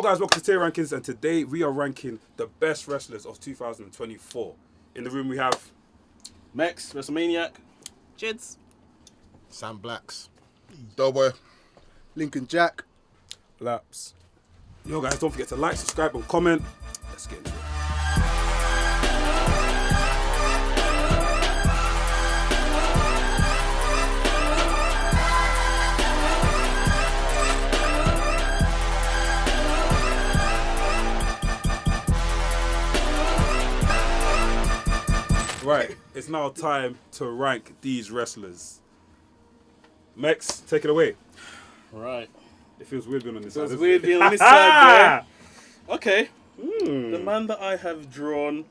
guys, welcome to Tier Rankings, and today we are ranking the best wrestlers of 2024. In the room we have Mex, WrestleManiac, Jids, Sam Blacks, Doughboy, Lincoln Jack, Laps. Yo guys, don't forget to like, subscribe and comment. Let's get into it. Right, it's now time to rank these wrestlers. Mex, take it away. Right. It feels weird being on this side. It's weird being on this side, bro. Okay. The man that I have drawn,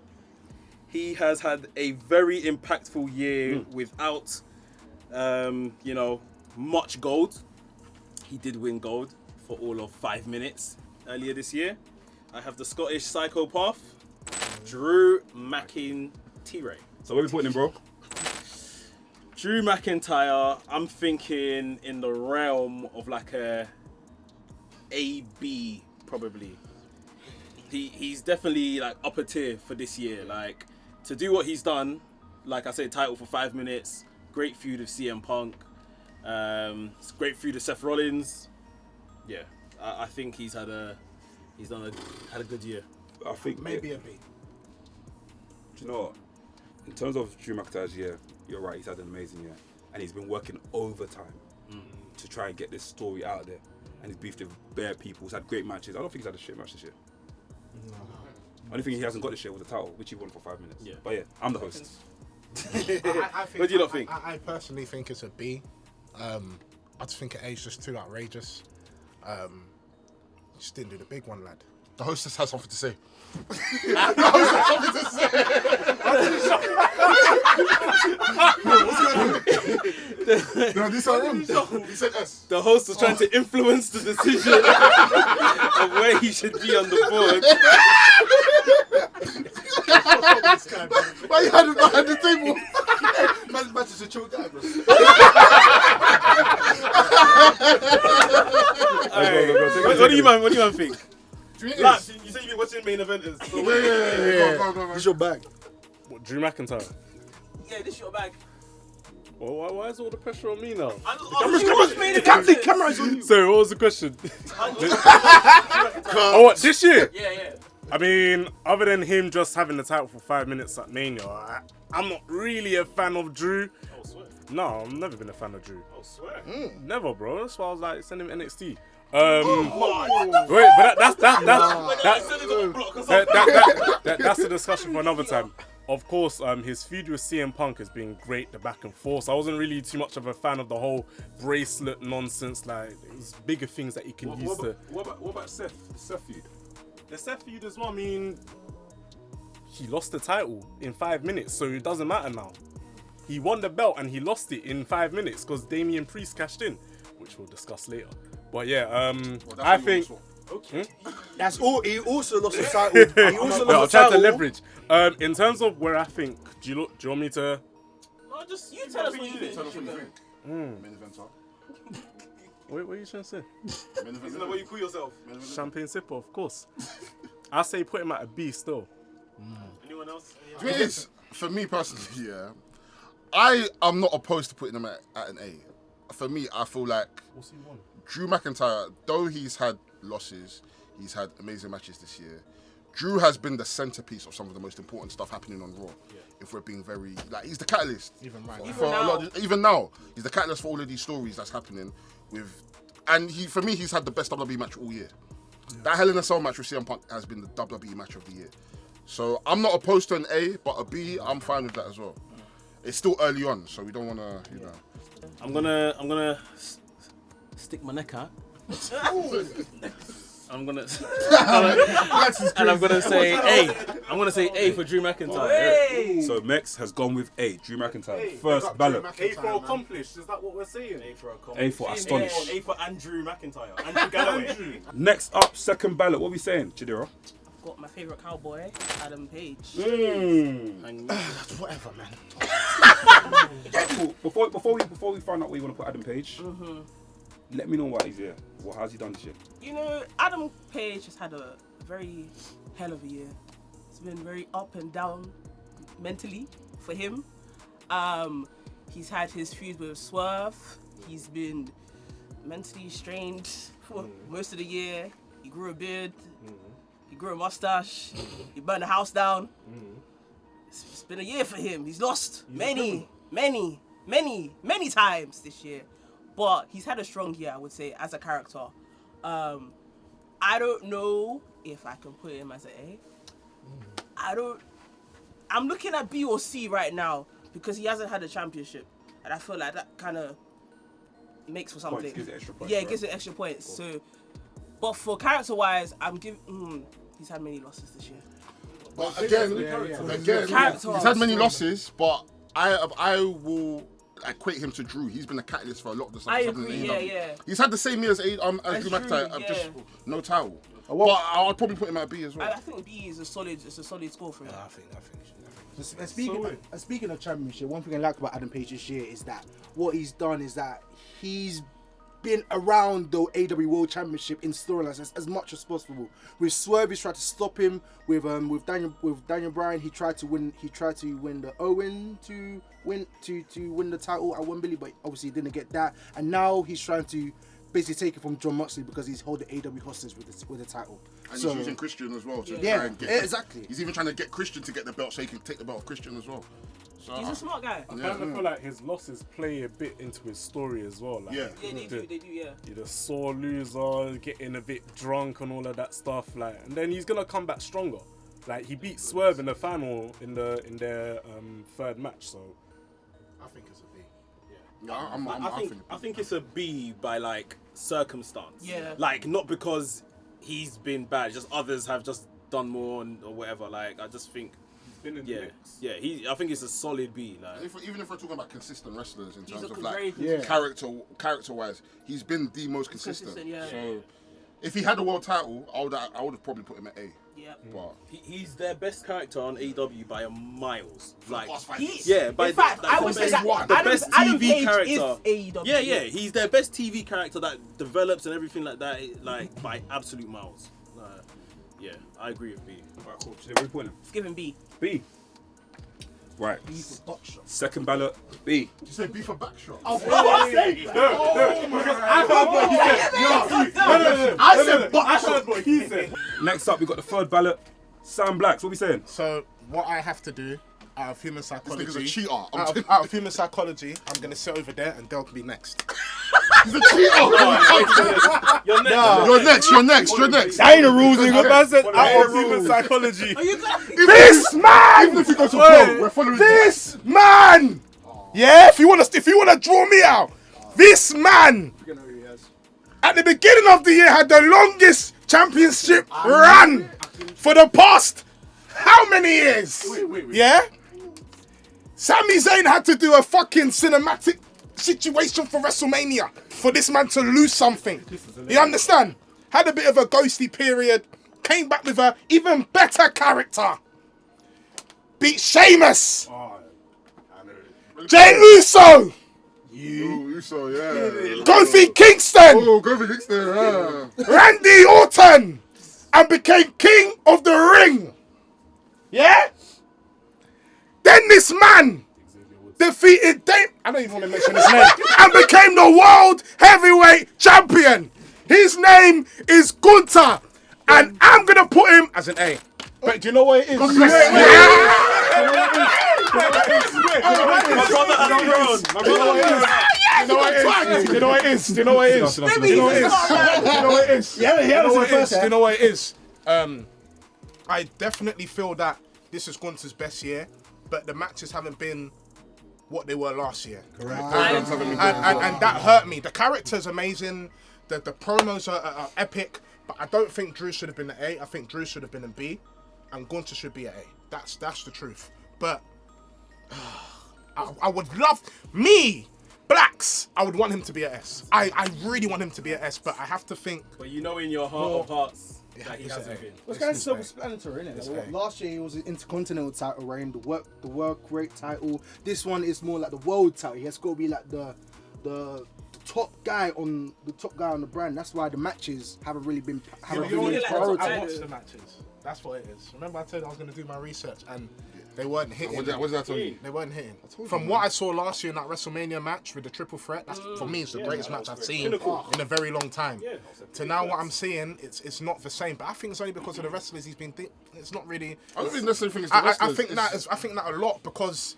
he has had a very impactful year without, much gold. He did win gold for all of 5 minutes earlier this year. I have the Scottish psychopath, Drew McIntyre. So where are we putting him, bro? Drew McIntyre, I'm thinking in the realm of like a B probably. He's definitely like upper tier for this year. Like to do what he's done, like I said, title for 5 minutes, great feud with CM Punk, great feud with Seth Rollins. Yeah, I think he's had a good year. I think maybe a B. Do you know what? In terms of Drew McIntyre's year, you're right, he's had an amazing year. And he's been working overtime to try and get this story out there. And he's beefed with bare people, he's had great matches. I don't think he's had a shit match this year. No. Only thing he hasn't got this year was the title, which he won for 5 minutes. Yeah. But yeah, I'm the host. What do you not think? I personally think it's a B. I just think an A is just too outrageous. Just didn't do the big one, lad. the hostess has something to say. No, this are him. He said S. The host was trying to influence the decision of where he should be on the board. Why you had him behind the table? Man, just a chill guy, bro. What do you man think? Laps, you said you've been watching main eventers. So yeah. Go, man. This is your bag. What, Drew McIntyre? Yeah, this is your bag. Well, why is all the pressure on me now? The camera's on you. Sorry, what was the question? Oh, what, this year? Yeah. I mean, other than him just having the title for 5 minutes at Mania, I'm not really a fan of Drew. Oh, Swerve. No, I've never been a fan of Drew. Oh, Swerve. Never, bro. That's why I was like, send him NXT. Wait, but that's a discussion for another time. Of course, his feud with CM Punk has been great, the back and forth. I wasn't really too much of a fan of the whole bracelet nonsense. Like, there's bigger things that he can use to. What about Seth? The Seth feud? The Seth feud as well. I mean, he lost the title in 5 minutes, so it doesn't matter now. He won the belt and he lost it in 5 minutes because Damian Priest cashed in, which we'll discuss later. But yeah, I think. Okay. That's all. He also lost the title. He also I'll lost the try to title. leverage. In terms of where I think, do you want me to? No, just you tell us what you think. Main eventer. What are you trying to say? Isn't that what you call yourself? Champagne sipper, of course. I say put him at a B still. Anyone else? Do you know what it is? For me personally, yeah, I am not opposed to putting him at an A. For me, I feel like What's he won? Drew McIntyre, though he's had losses, he's had amazing matches this year. Drew has been the centerpiece of some of the most important stuff happening on Raw. Yeah. If we're being very, like, he's the catalyst. Even now, he's the catalyst for all of these stories that's happening with, and for me, he's had the best WWE match all year. Yeah. That Hell in a Cell match with CM Punk has been the WWE match of the year. So I'm not opposed to an A, but a B, I'm fine with that as well. It's still early on, so we don't want to, you know. I'm gonna stick my neck out. I'm gonna say A. I'm gonna say A for Drew McIntyre. Hey! So Mex has gone with A. Drew McIntyre. First ballot. A for accomplished. Is that what we're saying? A for A for astonished. A for Andrew McIntyre. Andrew Galloway. Next up, second ballot. What are we saying, Chidira? Got my favourite cowboy, Adam Page. Whatever, man. Cool. Before we find out where you want to put Adam Page, Let me know why he's here. How's he done this year? You know, Adam Page has had a very hell of a year. It's been very up and down mentally for him. He's had his feud with Swerve. He's been mentally strained for most of the year. He grew a beard. He grew a mustache. He burned the house down. It's been a year for him. He's lost many times this year. But he's had a strong year, I would say, as a character. I don't know if I can put him as an A. I'm looking at B or C right now because he hasn't had a championship. And I feel like that kind of makes for something. Gives it extra points, yeah, right? it gives it extra points. So, but for character-wise, I'm giving... he's had many losses this year. But again, he's had many losses, but I will equate him to Drew. He's been a catalyst for a lot of the stuff. I that's happening agree, in AEW. yeah. He's had the same year as Drew McIntyre, Drew, just yeah. no title. But I'll probably put him at B as well. I think B is a solid score for him. I think. Speaking of championship, one thing I like about Adam Page this year is that what he's done is that he's been around the AEW World Championship in storylines as much as possible. With Swerve, he tried to stop him. With Daniel Bryan, he tried to win the Owen to win the title at Wembley, but obviously he didn't get that. And now he's trying to basically take it from Jon Moxley because he's holding AEW hostage with the title. And he's using Christian as well to Yeah, try and get exactly. He's even trying to get Christian to get the belt so he can take the belt of Christian as well. So He's a smart guy. I kind of feel like his losses play a bit into his story as well. Like, Yeah. Yeah, they do, yeah. You're the sore loser, getting a bit drunk and all of that stuff. Like, and then he's gonna come back stronger. Like he beat Swerve in the final in their third match. So I think it's a B. Yeah, I think it's a B by like circumstance. Yeah. Like not because he's been bad, just others have just done more or whatever. Like I just think. been in the mix. I think it's a solid B. Like. Even if we're talking about consistent wrestlers in terms of very like character-wise, he's been the most consistent. Yeah. So if he had a world title, I would have probably put him at A. Yeah. But He's their best character on AEW by a miles. Like, In fact, I would say that the best Adam TV Page character. is AEW. Yeah, he's their best TV character that develops and everything like that, like by absolute miles. Yeah, I agree with B. Alright, cool. Should we put him? Let's give him B. B. Right. Second ballot, B. you say B for backshot. I said what he said. Next up, we got the third ballot, Sam Blacks. What we saying? So what I have to do out of human This psychology, nigga's a cheater. out of human psychology, I'm gonna sit over there and Del can be next. He's a cheater. You're next. You're next. That ain't the rules, nigga. I said out of human psychology. This man! Even if you go to Bro, we're following This man! Yeah, if you wanna draw me out, this man at the beginning of the year had the longest championship run for the past how many years? Yeah? Sami Zayn had to do a fucking cinematic situation for WrestleMania for this man to lose something. You understand? Had a bit of a ghosty period, came back with a even better character. Beat Sheamus. Jey Uso. Uso, yeah. Kofi Kingston. Oh, Kofi Kingston, yeah. Randy Orton. And became king of the ring. Yeah? Then this man defeated Damian. I don't even want to mention his name. And became the world heavyweight champion. His name is Gunther. And I'm going to put him as an A. But do you know what it is? You know what it is? Do you know what it is? I definitely feel that this is Gunther's best year, but the matches haven't been what they were last year. Correct. And that hurt me. The character's amazing. The promos are epic, but I don't think Drew should have been an A. I think Drew should have been a B, and Gunther should be an A. That's the truth. But I would love Blacks. I would want him to be an S. I really want him to be an S, but I have to think. But you know in your heart of hearts that he hasn't been. It's kind of self-explanatory, isn't it? Like, last year it was an intercontinental title reign, the work rate title. This one is more like the world title. He has got to be like the top guy on the brand. That's why the matches haven't really been you really feel like prioritized. top I watched the matches. That's what it is. Remember, I told you I was going to do my research, and they weren't hitting. What did I tell you? They weren't hitting. From what I saw last year in that WrestleMania match with the triple threat, that's for me, it's the greatest match I've seen in a very long time. To now, what I'm seeing, it's not the same. But I think it's only because of the wrestlers he's been. It's not really. I don't think necessarily think it's the wrestlers. I think that a lot because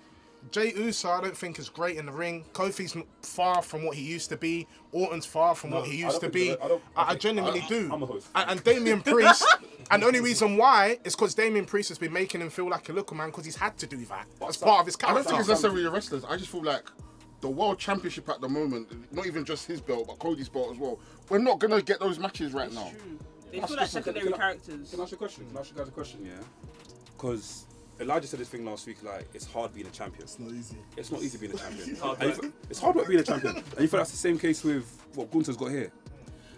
Jey Uso, I don't think is great in the ring. Kofi's far from what he used to be. Orton's far from what he used to be. I genuinely do. I'm a host. And Damian Priest, and the only reason why is because Damian Priest has been making him feel like a local man because he's had to do that as part of his I character. don't think it's necessarily the wrestlers. I just feel like the World Championship at the moment, not even just his belt, but Cody's belt as well, we're not going to get those matches right now. They feel like secondary characters. Can I ask you a question? Can I ask you guys a question, yeah? Because Elijah said this thing last week, like, it's hard being a champion. It's not easy. It's not easy being a champion. It's hard work being a champion. And you feel that's the same case with what Gunther's got here?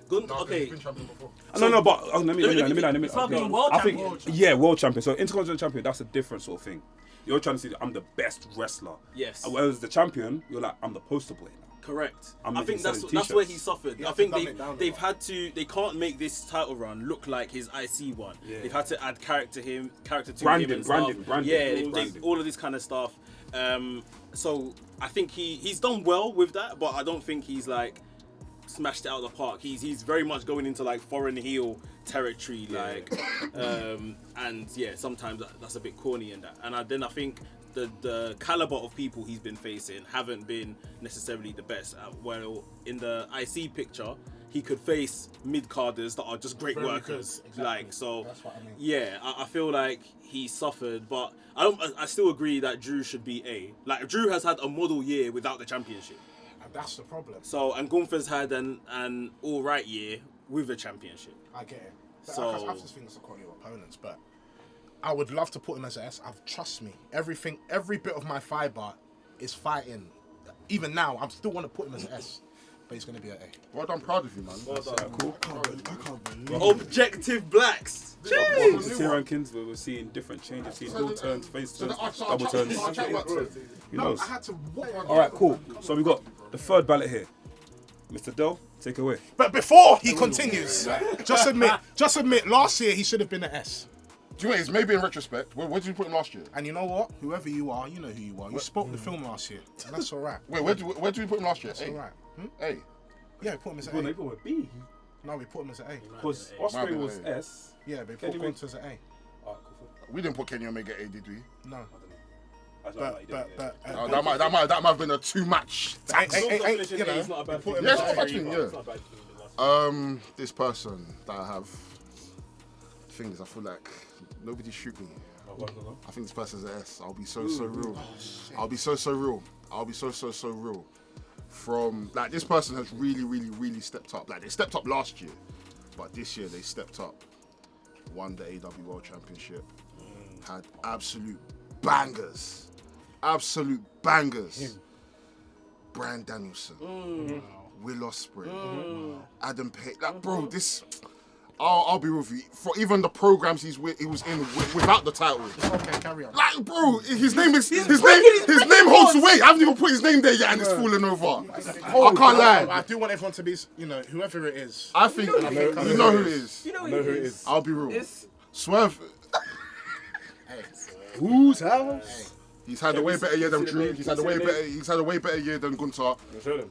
Gunther, okay. He's been champion before. No, but let me. It's not being world I think, champion. yeah, world champion. So intercontinental champion, that's a different sort of thing. You're trying to say I'm the best wrestler. Yes. Whereas the champion, you're like, I'm the poster boy now. Correct. I'm I think making that's where he suffered. I think they've lot. had to. They can't make this title run look like his IC one. Yeah. They've had to add character to him Branding, and stuff. branding, Yeah, branding. all of this kind of stuff. So I think he's done well with that, but I don't think he's like smashed it out of the park. He's very much going into like foreign heel territory, like, and yeah, sometimes that's a bit corny in that. And then I think the caliber of people he's been facing haven't been necessarily the best. Well, in the IC picture, he could face mid-carders that are just great Very workers. good, exactly. Like, so, That's what I mean. yeah, I feel like he suffered, but I still agree that Drew should be A. Like, Drew has had a model year without the championship. And that's the problem. So, and Gunther's had an all-right year with the championship. I get it. So- I just think it's the quality of opponents, but I would love to put him as an S. Trust me, every bit of my fibre is fighting. Even now, I still want to put him as an S, but he's going to be an A. Well done, proud of you, man. Well done. Cool. I can't believe Objective blacks. The tier rankings, we're seeing different changes, seeing heel turns, face turns, double turns. Who knows? I had to. All right, cool. So we got the third ballot here. Mr. Dell, take it away. But before he continues, just admit, last year he should have been an S. Do you know what it is? Maybe in retrospect, where did you put him last year? And you know what? Whoever you are, you know who you are. You spoke the film last year, and that's all right. Wait, where did we put him last year? That's all right. Hey. Yeah, we put him as Well, an they A. put with B. No, we put him as an A. Because Might Ospreay be was A. S. Yeah, we Kenny put Gunther as an A. Alright, cool. We didn't put Kenny Omega A, did we? No, I don't know. but That might have been a too much. you know, It's not a bad put thing. him Yes, as an A. actually, yeah. It's not a bad thing. This person that I have, the thing is, I feel like nobody shoot me. I think this person's an S. I'll be so real. I'll be so real. I'll be so real. From like this person has really stepped up. Like they stepped up last year, but this year they stepped up. Won the AW World Championship. Had absolute bangers. Bryan Danielson. Will Ospreay. Adam Page. Like bro, this. I'll be real with you. For even the programs he was in without the title. Okay, carry on. Like, bro, his name holds weight. I haven't even put his name there yet, and it's falling over. I can't lie. I do want everyone to be, whoever it is. I think you know who it is. You know who it is. I'll be real. It's Swerve. whose house? He's had a way better year than Drew. He's had a way better year than Gunther.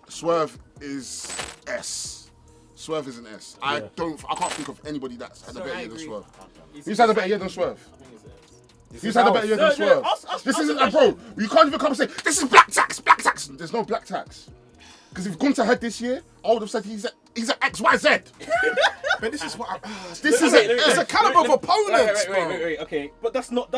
Swerve is S. Swerve is an S. I can't think of anybody that's had a better year than Swerve. Who's had a better year than Swerve? Who's had a better year than Swerve? This isn't bro. You can't even come and say this is black tax. There's no black tax. Because if Gunther had this year, I would have said he's an XYZ. But this is what It's a caliber of opponents, bro. Wait. Okay, but that's not.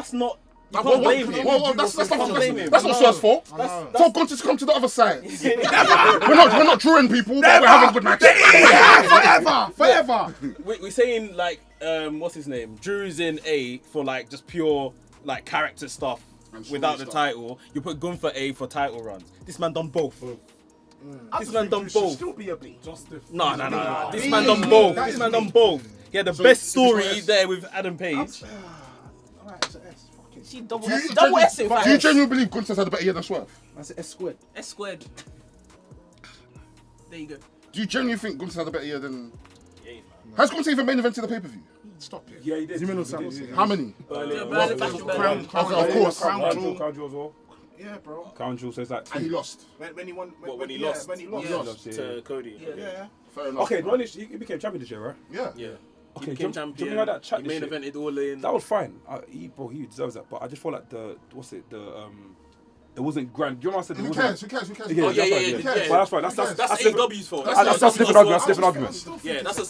You Well, can't blame him. that's not blame him. Swerve's fault. Tell Gunther to come to the other side. we're not drawing people, but we're having good matches. Forever. We're saying like, what's his name? Drew's in A for like just pure like character stuff without the title. You put Gunther A for title runs. This man done both. This man done both. Still be a B. No. This man done both. He had the best story there with Adam Page. Alright, it's an S. Fuck it. she double Do S. you Double S in fact. genuinely believe Gunther's had a better year than Swerve? That's S squared. S squared. There you go. Do you genuinely think Gunther's had a better year than? He ain't, man. Has Gunther even main evented the pay-per-view? Stop it. Yeah, he did. How many? Berlin Fashion Crown, Berlin. Okay, of course. Crown Jewel. Crown Jewel as well. Yeah, bro. Crown Jewel says like And he 2. lost. When he won. When he lost? When he lost. Yeah. To Cody. Yeah. Fair enough. Okay, the one is he became champion this year, right? Yeah. Yeah. Okay, He became do you champion. remember that chat He this main shit? evented all in. That was fine. He deserves that. But I just felt like it wasn't grand. Do you know what I said? Who cares? Who cares? Who cares? Yeah, Oh, yeah, that's yeah, fine, yeah. But that's fine. That's That's different. AEW's fault. That's a different argument. That's a different argument. Yeah, that's a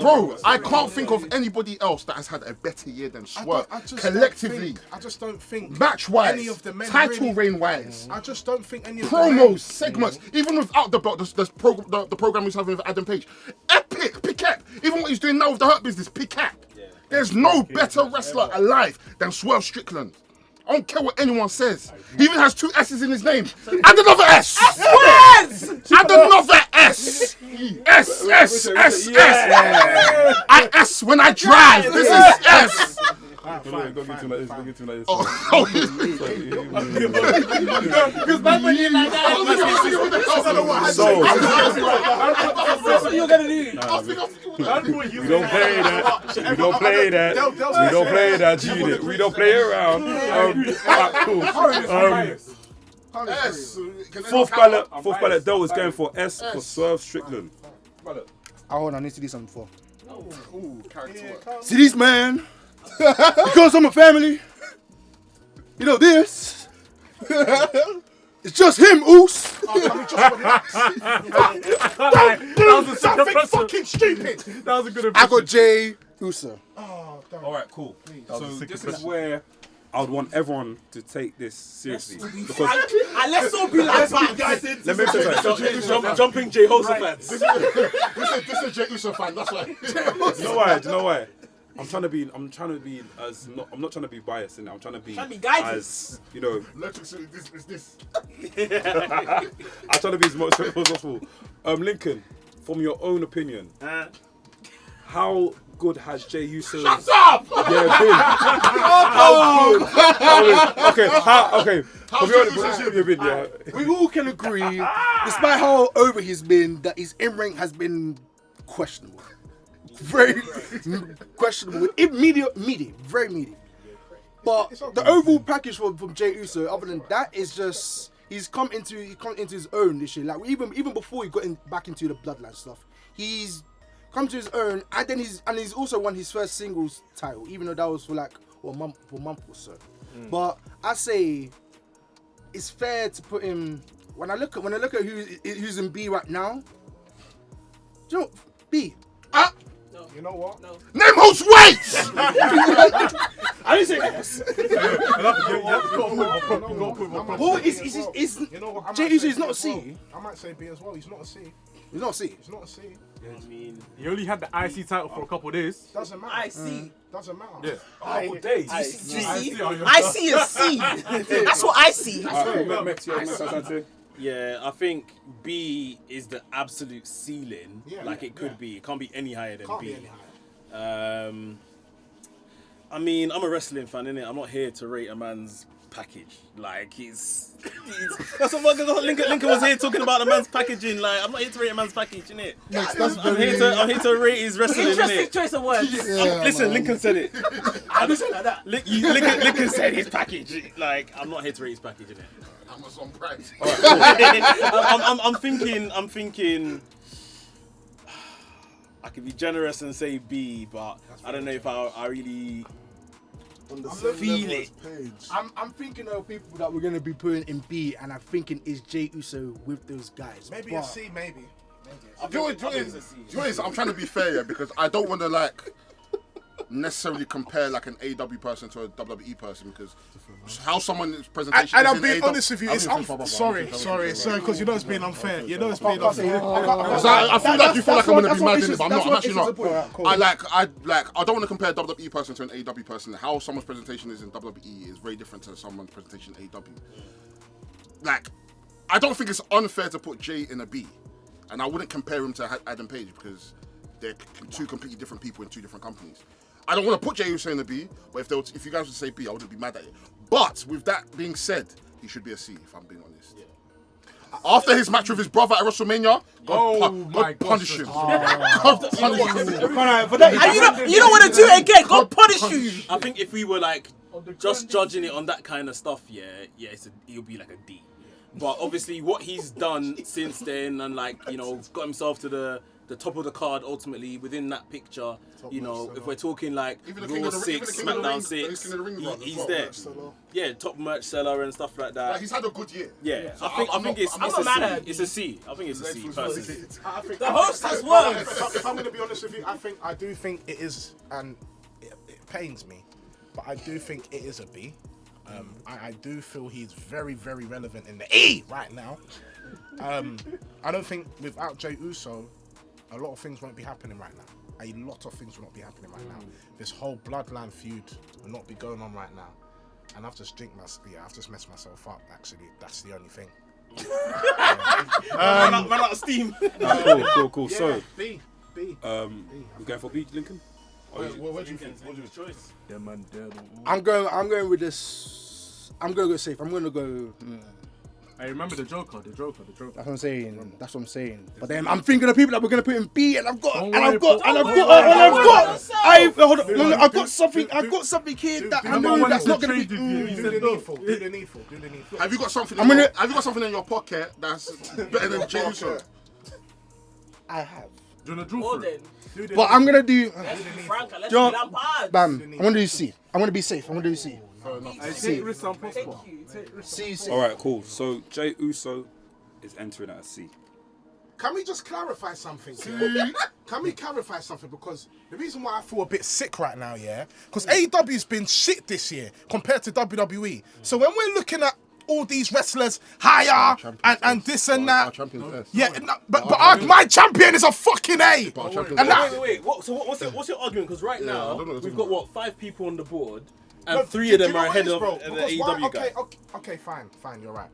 Bro, I can't think of anybody else that has had a better year than Swerve. Collectively, I just don't think match-wise, any of the men title really- reign-wise, I just don't think any of the men. promos, segments, even without the belt, the program he's having with Adam Page, epic, Piquet. Even what he's doing now with the Hurt Business, Piquet. There's no better wrestler alive than Swerve Strickland. I don't care what anyone says. He even has 2 S's in his name. Add another S. Add another S. S. I S when I drive. This is S. Go get to like this. Oh, Because back when you're like that, So that's what you're gonna do. we don't play that. We don't play that. We don't play that. Cheated. We don't play around. Alright, cool. S. Fourth ballot. Dell was going for S for Swerve Strickland. Oh, hold on, I need to do something before. Ooh, character work. See this man? Because I'm a family. You know this. It's just him, Oos. Something fucking stupid. That was a good I got Jey Uso. Alright, cool. So this is where I would want everyone to take this seriously. Because And let's all be like that. let me say something. Jumping Jehoshaphat. This is Jey Uso fan. That's why. Do you know why? I'm trying to be as not. I'm not trying to be biased, and I'm trying to be guided. as you know. This. I'm trying to be as much as possible. Lincoln, from your own opinion, how good has Jey Uso? Shut up! Yeah, been. Okay. From your own opinion, We all can agree, despite how over he's been, that his in-ring has been questionable. Very questionable. Very medium. But the overall package from Jey Uso, other than that, is just he's come into his own this year. Like even before he got back into the bloodline stuff, he's come to his own, and then he's also won his first singles title, even though that was for like a month or so. But I say it's fair to put him when I look at who's in B right now. Do you know B? You know what? No. Name who's weights. I didn't say yes. Well, it's You know what? Jey Uso is not a C. I might say B as well. He's not a C. He's not a C. He's not a C. I mean, He only had the IC title for a couple of days. Doesn't matter. I see. Doesn't matter. Yeah. couple days. I see. I I see a C. That's what I see. yeah, I think B is the absolute ceiling. Yeah, like yeah, it could be. It can't be any higher than Can't B. be any higher. I mean, I'm a wrestling fan, innit? I'm not here to rate a man's package. Like, he's that's what Lincoln was here talking about a man's packaging. Like, I'm not here to rate a man's package, innit? I'm here to rate his wrestling, Interesting innit? choice of words. Listen, Lincoln said it. I didn't say like that. Lincoln said his package. Like, I'm not here to rate his package, innit? Amazon Prime. I'm thinking. I could be generous and say B, but I don't know if I really feel it. I'm thinking of people that we're gonna be putting in B, and I'm thinking is Jey Uso with those guys. Maybe But a C, maybe. Do you know what it is? I'm trying to be fair, yeah, because I don't want to like necessarily compare like an AEW person to a WWE person, because how someone's presentation. And is I'm in being AEW honest with you, it's sorry, because you know it's being unfair. You know it's being Because unfair. I feel like you feel like I'm gonna be mad in it, but I'm not. I'm actually not. Cool. I don't want to compare a WWE person to an AEW person. How someone's presentation is in WWE is very different to someone's presentation in AEW. Like, I don't think it's unfair to put Jey in a B, and I wouldn't compare him to Adam Page because they're two completely different people in two different companies. I don't want to put Jey Uso in a B, but if you guys would say B, I wouldn't be mad at it. But with that being said, he should be a C if I'm being honest. After his match with his brother at WrestleMania, God punish him. God punish him. And you don't want to do it again. God punish you. I think if we were like just judging it on that kind of stuff, it'll be like a D. But obviously, what he's done since then, and like got himself to the top of the card ultimately within that picture. If we're talking like Raw 6, SmackDown 6, he's there. Yeah, top merch seller and stuff like that. Like, he's had a good year. Yeah, I think it's a C. I think it's a C. Personally. The host has won. If I'm going to be honest with you, I do think it is, and it pains me, but I do think it is a B. I do feel he's very, very relevant in the E right now. I don't think without Jey Uso, a lot of things won't be happening right now. A lot of things will not be happening right now. This whole bloodline feud will not be going on right now. And I've just I've just messed myself up, actually. That's the only thing. Run out of steam. Cool. Yeah, So, B. we're going for B, Lincoln? What do you think? Choice. Yeah, man. I'm going with this. I'm going to go safe. I'm going to go. I remember the Joker. That's what I'm saying. But then I'm thinking of people that we're going to put in B, and I've got something here that I know that's not going to be. Do the needful. Have you got something? Have you got something in your pocket that's better than Jey Uso? I have. Do you want to draw for it? But I'm going to do. Let's be frank. Let's John, be Lampard. Bam. I'm going to do C. I'm going to be safe. I'm going to do C. I take risks on possible. C. All right, cool. So Jey Uso is entering at a C. Can we just clarify something? Can we clarify something? Because the reason why I feel a bit sick right now, because AEW's been shit this year compared to WWE. So when we're looking at all these wrestlers higher and this and that, but my champion is a fucking A. Wait. What's your argument? Because right now we've got 5 people on the board. And 3 of them are ahead of the AEW guy. Okay, fine. You're right.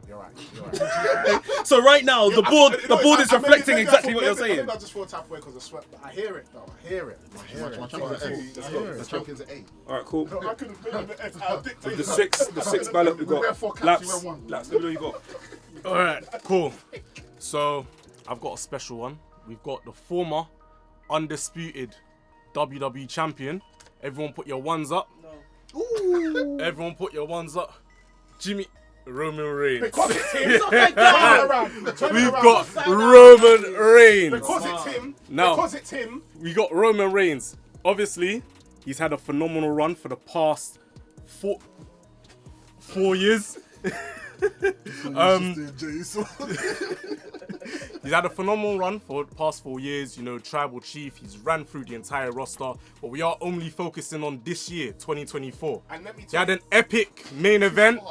So right now, the board is reflecting exactly what you're saying. I just feel type of way because of sweat. I hear it, though. I hear it. My champion's an A. All right, cool. I could have been an F. I'll dictate The sixth ballot we've got. Laps, let me know you got. All right, cool. So I've got a special one. We've got the former undisputed WWE champion. Everyone put your ones up. Ooh. Everyone put your ones up. Roman Reigns. Because it's him. We've got Roman Reigns. Because it's him. We got Roman Reigns. Obviously, he's had a phenomenal run for the past 4 years. He's had a phenomenal run for the past 4 years, tribal chief. He's ran through the entire roster, but we are only focusing on this year, 2024. He had an epic main event.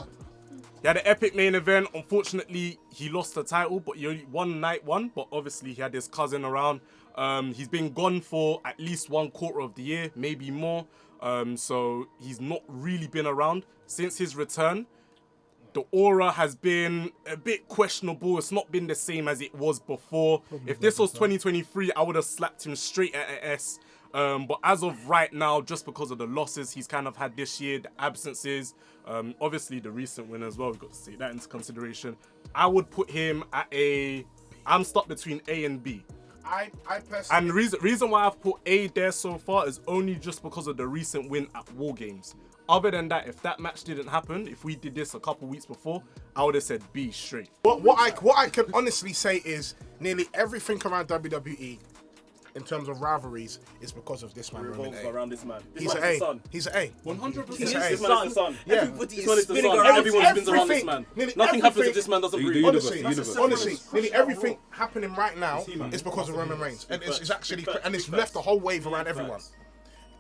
Unfortunately, he lost the title, but he only won night 1. But obviously, he had his cousin around. He's been gone for at least 1/4 of the year, maybe more. So he's not really been around since his return. The aura has been a bit questionable. It's not been the same as it was before. If this was 2023, I would have slapped him straight at an S. But as of right now, just because of the losses he's kind of had this year, the absences, obviously the recent win as well, we've got to take that into consideration. I would put him at I'm stuck between A and B. I personally... And the reason why I've put A there so far is only just because of the recent win at War Games. Other than that, if that match didn't happen, if we did this a couple weeks before, I would have said B straight. What I can honestly say is nearly everything around WWE in terms of rivalries is because of this man. Revolves around this man. He's an A. He's an A. 100%. This man is the sun. Yeah. Everybody is spinning around. Everyone spins around this man. Nothing happens if this man doesn't breathe. Honestly, nearly everything happening right now is because of Roman Reigns, and it's actually and it's left a whole wave around everyone.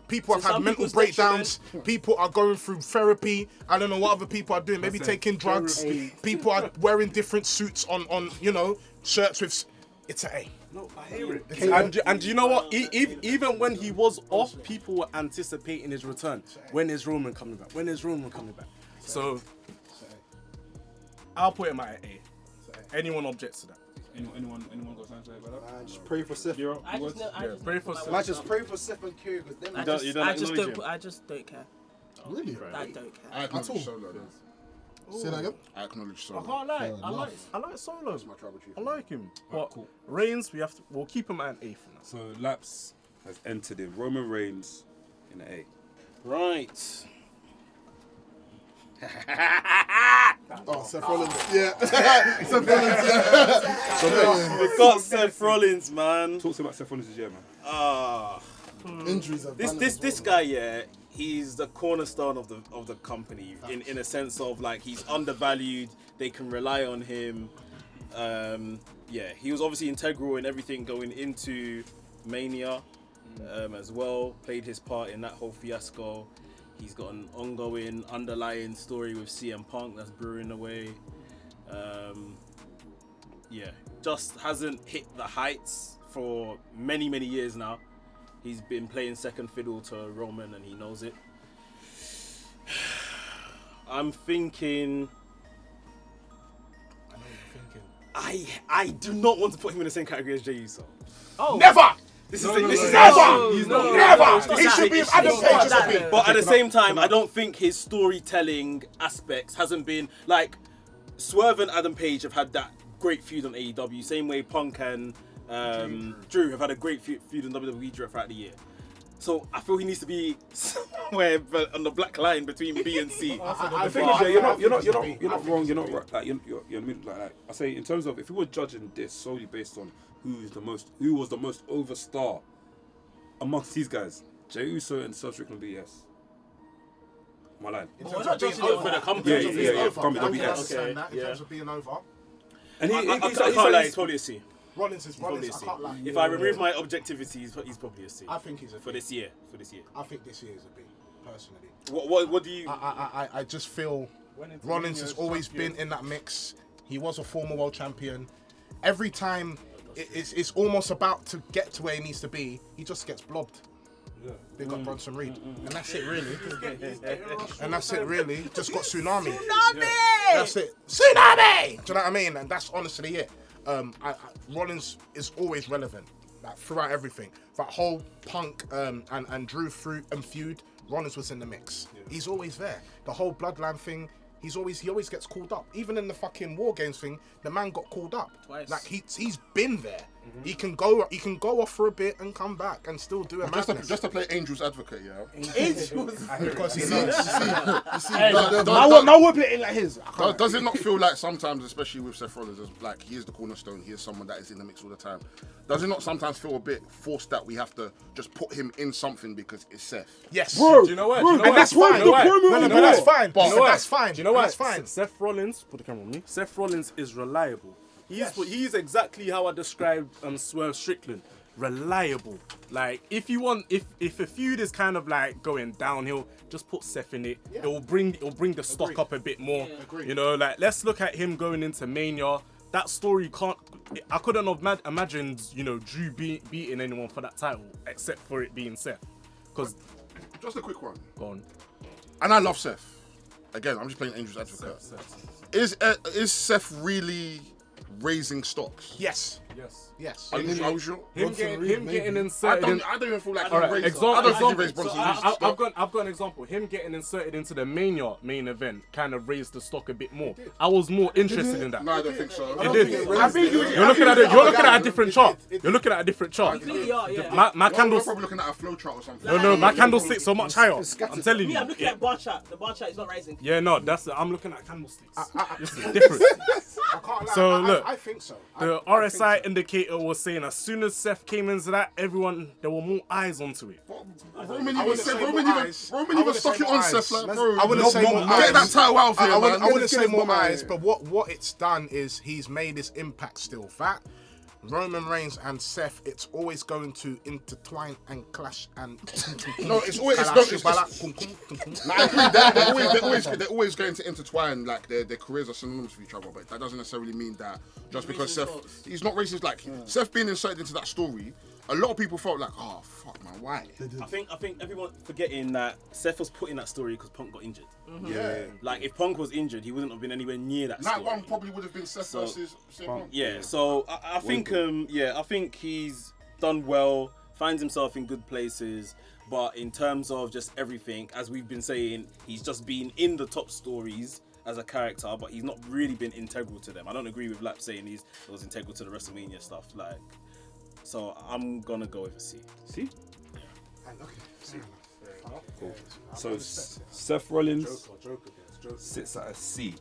People have had mental breakdowns. People are going through therapy. I don't know what other people are doing. Maybe taking drugs. People are wearing different suits on shirts with. It's an A. No, I hear it. And you know what? Even when he was off, people were anticipating his return. When is Roman coming back? So I'll put him at an A. Anyone objects to that? Anyone got something to say about that? Just pray for Seth. Pray for Seth. I just pray for Seth and Kerry because I just don't care. Really? I don't care. I don't Say that again. I acknowledge I Solo. can't lie. Fair I like Solo. That's my tribal chief. I like him. Alright, But cool. Reigns, we'll keep him at an 8th now. So Laps has entered in Roman Reigns in an 8. Right. Oh, Seth Rollins. Yeah. Seth Rollins. Yeah. We got Seth Rollins, man. Talk to me about Seth Rollins this year, man. Injuries have This guy, yeah, he's the cornerstone of the company in a sense of like he's undervalued. They can rely on him. Yeah, he was obviously integral in everything going into Mania as well. Played his part in that whole fiasco. He's got an ongoing, underlying story with CM Punk that's brewing away. Yeah, just hasn't hit the heights for many, many years now. He's been playing second fiddle to Roman and he knows it. I'm thinking... I know what you're thinking. I do not want to put him in the same category as Jey Uso. Oh. Never! This Never! No, Never! He should be with Adam Page or something. But at the same time, I don't think his storytelling aspects hasn't been like Swerve and Adam Page have had that great feud on AEW. Same way Punk and Drew have had a great feud on WWE throughout the year. So I feel he needs to be somewhere on the black line between B and C. The thing is, yeah, you're not wrong. You're not right. Like, like I say, in terms of if we were judging this solely based on who was the most overstar amongst these guys, Jey Uso and Seth Strickland be yes. My line. In Well, terms we're of not being judging it over. for the company. In terms of being Yeah, over, company, I can yes. understand that in Yeah. terms of being over. And I can't lie, it's probably a C. Rollins is Probably Rollins. a I C. can't lie. If I remove my objectivity, he's probably a C. I think he's a For B. this year. I think this year is a B, personally. What do you... I just feel Rollins has always been in that mix. He was a former world champion. Every time it's almost about to get to where he needs to be, he just gets blobbed. Big up Bronson Reed. And that's it really. And that's it really. Just got tsunami. That's it. Tsunami! Do you know what I mean? And that's honestly it. Rollins is always relevant. Like throughout everything. That whole Punk and Drew feud, Rollins was in the mix. He's always there. The whole bloodline thing, he always gets called up. Even in the fucking War Games thing, the man got called up. Twice. Like he's been there. He can go off for a bit and come back and still do a madness. Just to play Angel's advocate, yeah. Because he's Now we're playing like his. Does it not feel like sometimes, especially with Seth Rollins, as like he is the cornerstone, he is someone that is in the mix all the time. Does it not sometimes feel a bit forced that we have to just put him in something because it's Seth? Yes. Bro, Do you know what? And that's fine. Do you know why? No, but that's fine. Do you know why? That's fine. Do you know why? That's fine. Seth Rollins, put the camera on me. Seth Rollins is reliable. He's exactly how I described Swerve Strickland. Reliable. Like if a feud is kind of like going downhill, just put Seth in it. It will bring the stock up a bit more. You know, like let's look at him going into Mania. That story I couldn't have imagined, you know, Drew beating anyone for that title except for it being Seth. Because Just a quick one. go on. And I love Seth. Again, I'm just playing Angel's advocate. Is Seth really raising stocks? Yes. Yes. Are you sure? Him getting inserted. I don't even feel like he Alright, raised. example. I don't think he raised Bronson Reed's I've stock. got an example. Him getting inserted into the Mania main event kind of raised the stock a bit more. I was more interested in that. No, I don't think so. It did. You're looking at a different chart. You're looking at a different chart. Completely are, yeah. My You're candles. probably looking at a flow chart or something. No, my candlesticks so much higher. I'm telling Me, I'm you. looking at bar chart. The bar chart is not rising. Yeah, no, I'm looking at candlesticks. This is different. I can't lie. So, look, I think so. The RSI indicator was saying as soon as Seth came into that, there were more eyes onto it. Roman I even wouldn't said, say Roman more even eyes. Roman I even wouldn't stuck say it more on eyes. Seth like, bro. I wouldn't say more Get eyes. that title out here, I man. wouldn't say more man. eyes, but what it's done is he's made his impact still. That Roman Reigns and Seth, it's always going to intertwine and clash and No, it's always. Nah, I agree. They're always going to intertwine. Like their careers are synonymous with each other, but that doesn't necessarily mean that just because Seth, he's not racist. Like Seth being inserted into that story, a lot of people felt like, oh fuck, man, why? I think everyone forgetting that Seth was put in that story because Punk got injured. Yeah. Like if Punk was injured, he wouldn't have been anywhere near that Night story. one probably would have been Seth versus CM Punk. Yeah, so I think I think he's done well, finds himself in good places, but in terms of just everything, as we've been saying, he's just been in the top stories as a character, but he's not really been integral to them. I don't agree with Lap saying he was integral to the WrestleMania stuff. Like, so I'm gonna go with a C. See? Okay. C. Cool. So Seth Rollins sits at a C.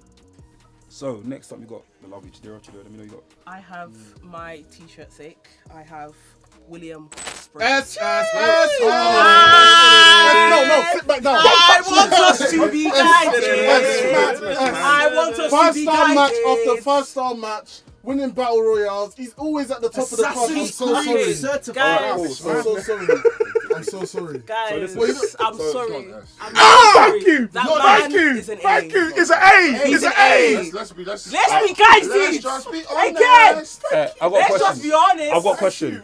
So next up we got the lovely Chidera. Let me know you got. I have my t-shirt sake. I have William Ospreay. S. No, Sit back down. I want us to be guided. I want us to be First-star match guided. after first-star match, winning battle royales. He's always at the top of the card. I'm so sorry. Guys, I'm so sorry. I'm so sorry. guys, I'm sorry. I'm Thank you. That Thank man you. is an Thank A. you. It's an A. It's an A. Let's be Let's be Let's guided. just be Again. honest. I've got a Let's question. just be honest. I've got a question.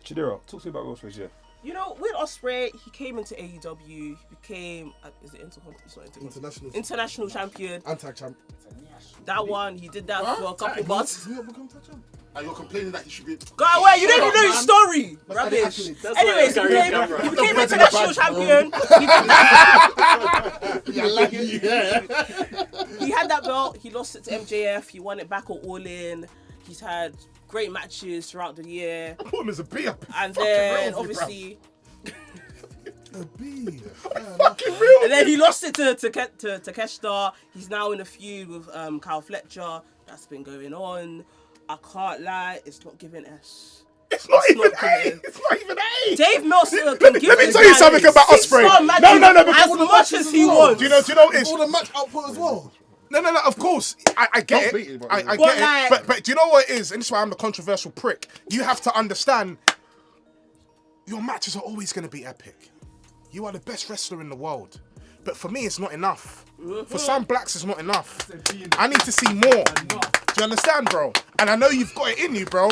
Chidera, talk to me about Ospreay, yeah. You know, with Ospreay, he came into AEW. He became, is it international champion. Anti-champ. That one, he did that for a couple months. And you're complaining that he should be. Go away, you don't even know his story. Rubbish. Anyways, he became international champion. He had that belt. He lost it to MJF. He won it back at All In. He's had great matches throughout the year. I put him as a B. And then, obviously... A B. Fucking real. And then he lost it to Takeshita. He's now in a feud with Kyle Fletcher. That's been going on. I can't lie, it's not giving S. It's not even not A. giving. It's not even A. Dave Meltzer Let can me give his tell you something guys about Ospreay. 6-star matches No, as much as he wants. Do you know it's All the match output as well. No, of course. I get Don't beat it. it, but- I But get like- it. But do you know what it is? And this is why I'm the controversial prick. You have to understand, your matches are always going to be epic. You are the best wrestler in the world. But for me, it's not enough. For Sam Blacks, it's not enough. I need to see more. Do you understand, bro? And I know you've got it in you, bro.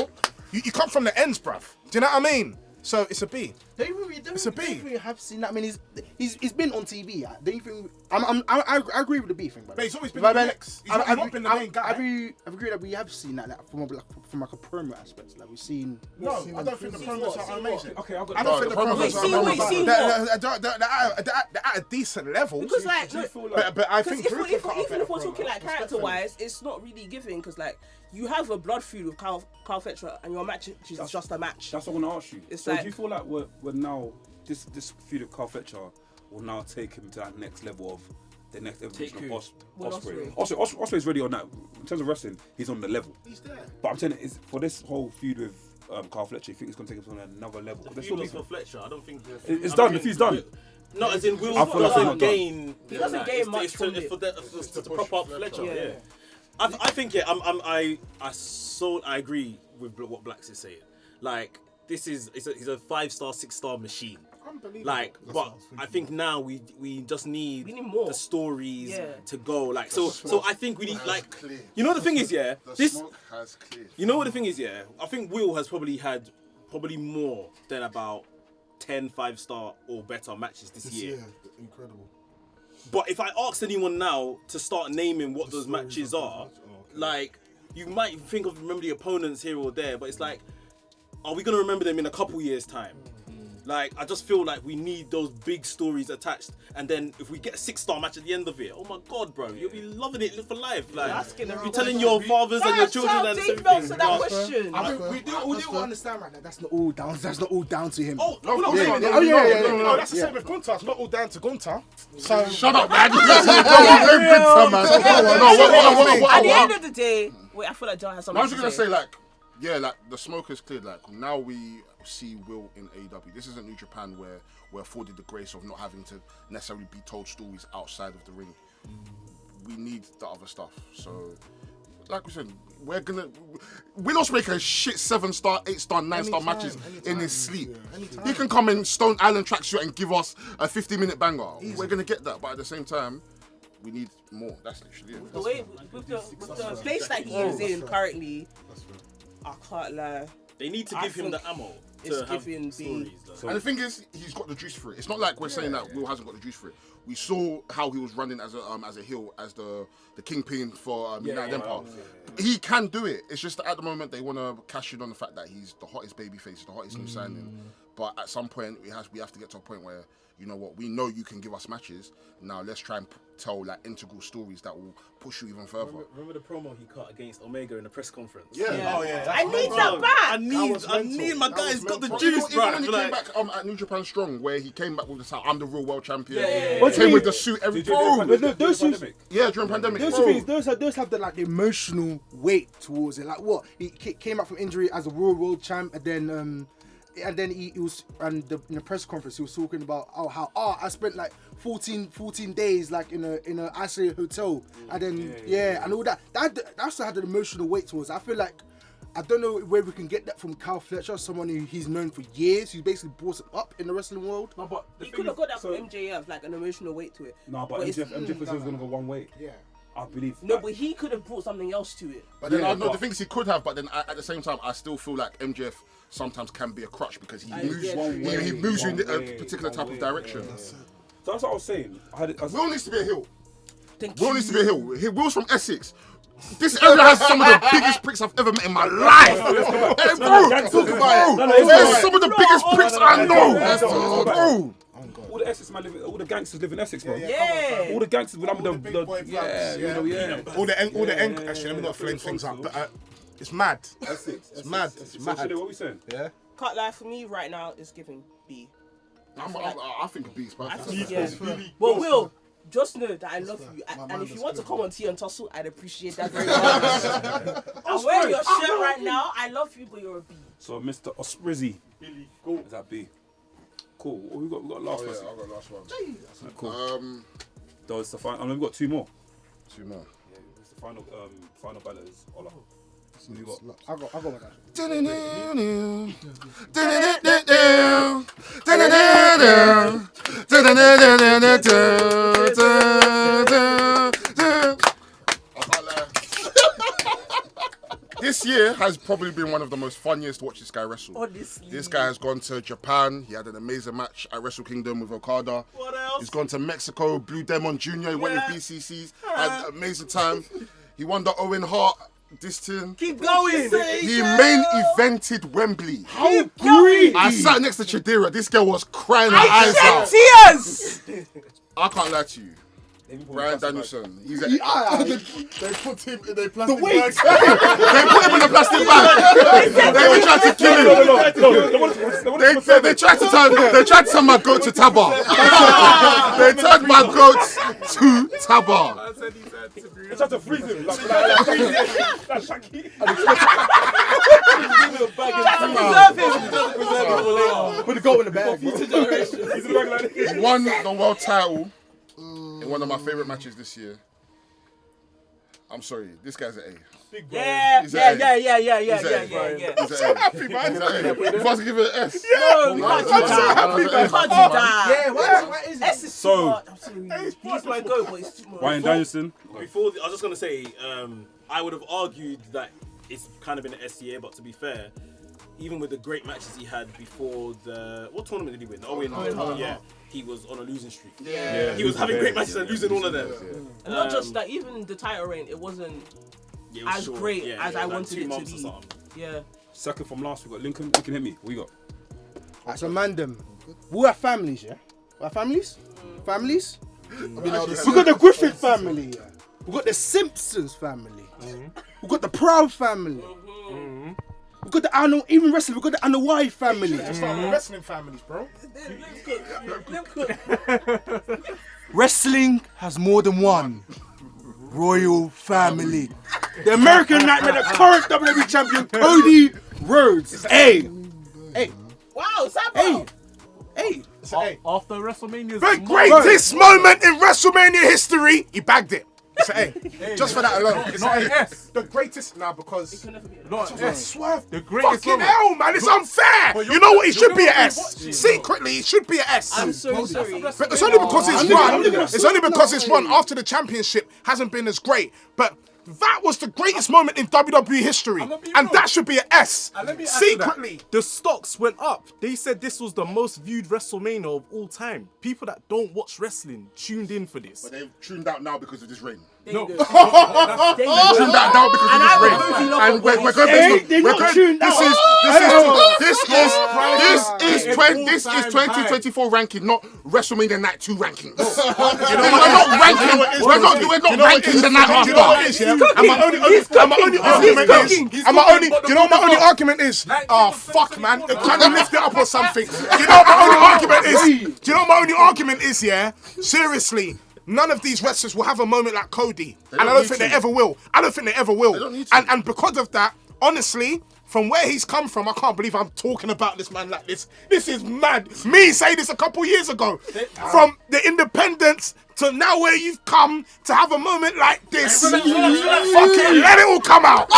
You come from the ends, bruv. Do you know what I mean? So it's a B. It's a B. Don't you think you have seen that? I mean, he's been on TV. Don't you think? I agree with the B thing, But he's always been But the then, next. He's not been the main guy. I agree that we have seen that like, from like a promo aspect. Like we've seen. No, I don't think the promos are amazing. Okay, I've got. I don't think the promos are amazing. They're at a decent level. Because like, Do you look, feel like But I because think Drew can cut a even better if we're promo. talking like character-wise, it's not really giving. Because like, you have a blood feud with Kyle Fletcher, and your match is just a match. That's what I want to ask you. It's So like- do you feel like we're now this feud of Carl Fletcher will now take him to that next level of the next evolution of Ospreay? Ospreay's already on that. In terms of wrestling, he's on the level. He's there. But I'm saying is for this whole feud with Carl Fletcher, you think it's going to take him to another level? The There's feud still was for beef. Fletcher. I don't think It's done. The feud's done. Not as in Will I feel like it's not doesn't done. gain. He doesn't gain much from it's it. to prop up Fletcher. Yeah. Yeah. I think I agree with what Blacks is saying. Like he's a 5-star, 6-star machine. Like, but I think now we just need more. the stories Yeah. to go. Like so I think we need like cleared. you know the thing is The this smoke has cleared. you know what the thing is I think Will has probably had more than about 10 5-star or better matches this year. Yeah, incredible. But if I asked anyone now to start naming what those stories matches of are, those matches, oh, okay. like you might remember the opponents here or there, but it's like, are we gonna remember them in a couple years' time? Like, I just feel like we need those big stories attached, and then if we get a 6-star match at the end of it, oh my god, bro, you'll be loving it for life. Like, asking the you're wrong telling question. your fathers and your children and Dave Meltzer everything. that but- question. I think we do understand right that that's not all down. That's not all down to him. Oh, No, we're not no, saying no, that. no, that's the same with Gunther. It's not all down to Gunther. So Shut up, man. Don't blame Gunther, man. At the end of the day, wait, I feel like John has I something was to just say. gonna say, like, yeah, like the smoke is cleared. Like now we see Will in AEW. This isn't New Japan where we're afforded the grace of not having to necessarily be told stories outside of the ring. We need the other stuff. So, like we said, we're gonna. Will Ospreay can shit 7-star, 8-star, 9-star matches in his sleep. He can come in Stone Island tracksuit and give us a 50-minute banger. We're gonna get that, but at the same time, we need more. That's literally it. The way with the place that he is in currently, I can't lie. They need to I give him the think ammo it's to have giving stories. though. And the thing is, he's got the juice for it. It's not like we're saying that Will hasn't got the juice for it. We saw how he was running as a heel, as the kingpin for United Empire. He can do it. It's just that at the moment they want to cash in on the fact that he's the hottest babyface, the hottest new signing. But at some point we have to get to a point where you know what, we know you can give us matches. Now let's try and tell like integral stories that will push you even further. Remember the promo he cut against Omega in the press conference? Yeah. Oh yeah. I need that back. I need my guy's got the Even juice, bro. when he came back at New Japan Strong, where he came back with the title, I'm the real world champion. Yeah. He came with the suit, every bro. Those Yeah, during pandemic. Those bro. things, those have the like emotional weight towards it. Like what he came out from injury as a world champ, and then he was in the press conference he was talking about how I spent like 14 days like in a isolated hotel, and then and all that also had an emotional weight towards it. I feel like I don't know where we can get that from Kyle Fletcher, someone who he's known for years, who's basically brought it up in the wrestling world. No, but You could have got that from MJF, like an emotional weight to it. No, but MJF was going to go one way. Yeah. I believe. No, but he could have brought something else to it. But then the things he could have, but then at the same time, I still feel like MJF sometimes can be a crutch because he moves you in a particular type of direction. So that's what I was saying. Will needs to be a heel. Thank Will you. needs to be a heel. Will's from Essex. This area has some of the biggest pricks I've ever met in my life. Hey, bro, talk about it. There's some of the biggest pricks I know. Bro. All the Essex man, all the gangsters live in Essex, bro. Yeah. All the gangsters with All the big boy bloods, All the Actually, let me not flame things up, but it's mad. Essex. It's mad. So, what are we saying? Yeah. Can't lie, for me right now is giving B. I think B's perfect. But Will, just know that I love you, and if you want to come on tea and tussle, I'd appreciate that very much. I'm wearing your shirt right now. I love you, but you're a B. So, Mr. Ospreay. Cool. Is that B? Cool. What we got last one. I got last one. Right, cool. That was the final. We've got two more. Two more. Yeah, it's the final ballot is Ola. So we got. I got one. This year has probably been one of the most fun years to watch this guy wrestle. Honestly. This guy has gone to Japan. He had an amazing match at Wrestle Kingdom with Okada. What else? He's gone to Mexico, Blue Demon Jr. He went with BCCs. Had an amazing time. He won the Owen Hart this thing. Keep going. He main evented Wembley. How greedy! I sat next to Chidera. This girl was crying her eyes out. Tears! I can't lie to you. Bryan Danielson. He's a, They put him in a plastic weight. bag. they put him in a plastic bag. They tried to kill him. They tried to turn my goat to Tabar. They turned my goat to Tabar. They tried to freeze him. Like Shaki. Put the goat in the bag. He won the world title in one of my favorite matches this year. I'm sorry, this guy's an A. Yeah. He's an A. Yeah. He's an A. Happy man. He's an A. If I was to give it an S. No, we can't do that. We can't do that. Yeah, why is S is So- too much. I'm sorry. He's my goat, but it's too much. Bryan Danielson. I was just gonna say, I would have argued that it's kind of been an S tier, but to be fair, even with the great matches he had before what tournament did he win? Owen Hart. Yeah, he was on a losing streak. Yeah. He was having great matches and losing all of them. And not just that, even the title reign, it wasn't Yeah, it was as short. great Yeah, as yeah, I like wanted 2 it to months or be. something. Yeah. Second from last, we got Lincoln. Lincoln hit me. What you got? Alright, so Mandem, we have families, yeah? We have families? Families? We got the Griffith family, yeah? We got the Simpsons family. We got the Proud family. We got the even wrestling, we got the Anawai family. Just start with wrestling families, bro. Wrestling has more than one royal family. The American Nightmare, the current WWE champion, Cody Rhodes. Hey. Wow, Sabo. Hey. After WrestleMania's The greatest moment in WrestleMania history, he bagged it. It's an A. Just for that alone. It's not an an A. S. The greatest now because Not an S. Swerve. The greatest Fucking moment. hell, man, it's unfair. You know what? It should be an S. Secretly, it should be an S. I'm so sorry. But it's only because it's run. It's only because it's run after the championship hasn't been as great. But that was the greatest moment in WWE history, and that should be an S. Secretly, The stocks went up. They said this was the most viewed WrestleMania of all time. People that don't watch wrestling tuned in for this. But they've tuned out now because of this reign. There you go. Tune that down because And of I this would race. totally love And it. we're going based They on. not tuned This out. is 2024 ranking, not WrestleMania Night 2 rankings. We're not ranking the night Do you know what it after. is, yeah? And my only argument is, oh fuck, man, can you lift it up or something? Do you know what my only argument is? Yeah, seriously. None of these wrestlers will have a moment like Cody, and I don't think they ever will. don't need to. And because of that, honestly, from where he's come from, I can't believe I'm talking about this man like this. This is mad. Me saying this a couple years ago, from the independence to now where you've come to have a moment like this. Fucking let it all come out.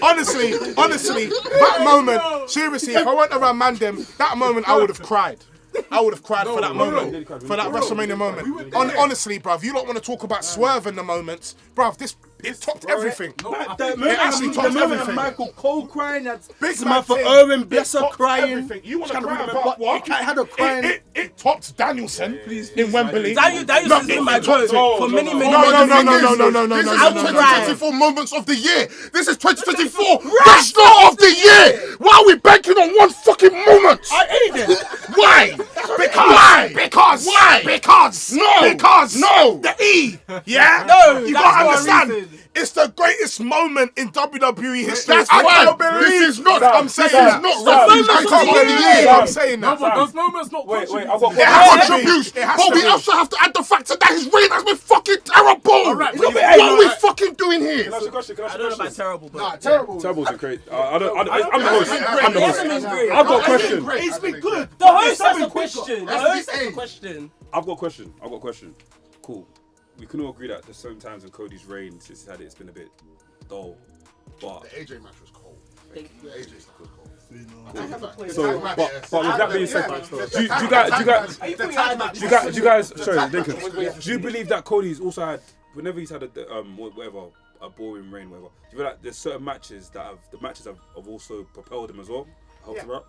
Honestly, that moment, seriously, if I went around Mandem, that moment I would have cried. I would have cried for that moment, for that WrestleMania moment. Honestly, bruv, you don't want to talk about Swerve in the moments, bruv. It topped everything. It actually topped everything. Michael Cole crying, that's Big Samantha man thing. Irwin, It bless her topped crying. everything. You want to cry about what? It had a crying. It topped Danielson in Wembley. Danielson's in my goat for many, many, No. This is 2024 moments of the year. This is 2024 Wrestler of the Year. Why are we banking on one fucking moment? I hate it. Why? Because No. the E. Yeah? No, You that's gotta not a understand. reason. It's the greatest moment in WWE history. That's I fine. can't believe This is not. I'm saying this that. is not Stop. wrestling. I can't believe I'm saying No, that. but those moments not Wait, I've contributing. got It has to be. Contributes, It has but to we be. also have to add the fact that his reign has been fucking terrible. Alright, What but are we fucking doing here? Can I ask you a question? I don't know about terrible, but Terrible. Terrible's been great. I'm the host. I'm the host. Yes, great. I've got a question. It's been good. The host has a question. The host has a question. I've got a question. Cool. We can all agree that there's certain times in Cody's reign since he's had it, it's been a bit dull. But The AJ match was cold. Thank you. AJ stuff was cold. so, but with that being said, do you guys, sorry, Lincoln, do you believe that Cody's also had, whenever he's had a boring reign, whatever, do you feel like there's certain matches that have also propelled him as well? Helped him out?